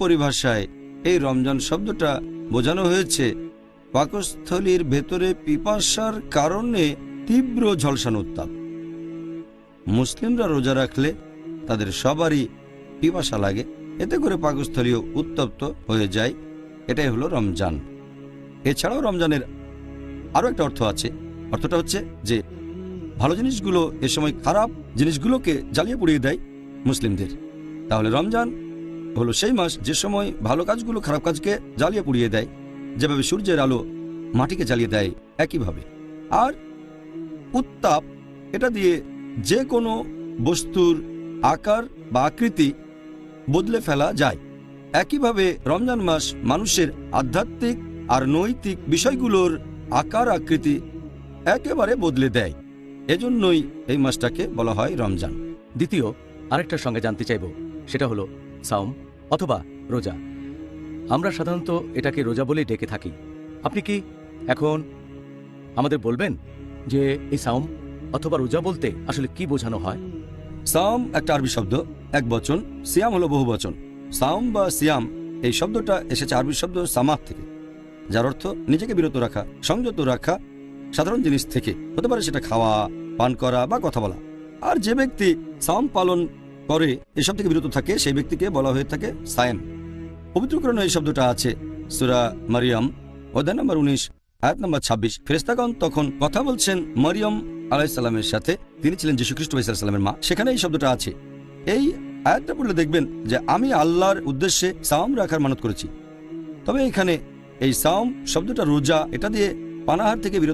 পরিভাষায় এই রমজান শব্দটা বোঝানো হয়েছে পাকস্থলীর ভেতরে পিপাসার কারণে তীব্র ঝলসানো উত্তাপ। মুসলিমরা রোজা রাখলে তাদের সবারই পিপাসা লাগে, এতে করে পাকস্থলীয় উত্তপ্ত হয়ে যায়। এটাই হলো রমজান। এছাড়াও রমজানের আরও একটা অর্থ আছে। অর্থটা হচ্ছে যে ভালো জিনিসগুলো এ সময় খারাপ জিনিসগুলোকে জ্বালিয়ে পুড়িয়ে দেয় মুসলিমদের। তাহলে রমজান হলো সেই মাস যে সময় ভালো কাজগুলো খারাপ কাজকে জ্বালিয়ে পুড়িয়ে দেয়, যেভাবে সূর্যের আলো মাটিকে জ্বালিয়ে দেয় একইভাবে। আর উত্তাপ, এটা দিয়ে যে কোনো বস্তুর আকার বা আকৃতি বদলে ফেলা যায়। একইভাবে রমজান মাস মানুষের আধ্যাত্মিক আর নৈতিক বিষয়গুলোর আকার আকৃতি একেবারে বদলে দেয়। এজন্যই এই মাসটাকে বলা হয় রমজান। দ্বিতীয় আরেকটার সঙ্গে জানতে চাইব, সেটা হলো সাওম অথবা রোজা। আমরা সাধারণত এটাকে রোজা বলেই ডেকে থাকি। আপনি কি এখন আমাদের বলবেন যে এই সাওম অথবা রোজা বলতে আসলে কি বোঝানো হয়? সাওম একটা আরবি শব্দ, এক বচন। সিয়াম হলো বহু বচন। সাওম বা সিয়াম এই শব্দটা এসেছে আরবি শব্দ সামাত থেকে, যার অর্থ নিজেকে বিরত রাখা, সংযত রাখা সাধারণ জিনিস থেকে। হতে পারে সেটা খাওয়া, পান করা বা কথা বলা। আর যে ব্যক্তি সাওম পালন করে, এসব থেকে বিরত থাকে, সেই ব্যক্তিকে বলা হয়ে থাকে সায়েম। পবিত্র কোরআনে এই শব্দটা আছে সূরা মারিয়াম অধ্যায় নম্বর 19 আয়াত নম্বর 26। ফেরেশতাগণ তখন কথা বলছেন মরিয়ম আলাইহিস সালামের সাথে। তিনি ছিলেন যীশু খ্রিস্ট আলাইহিস সালামের মা। সেখানে এই শব্দটা আছে। এই আয়াতটা পড়লে দেখবেন যে আমি আল্লাহর উদ্দেশ্যে সাওম রাখার মানত করেছি। তবে এখানে এই সাওম শব্দটা রোজা, এটা দিয়ে পানাহার থেকে বিরত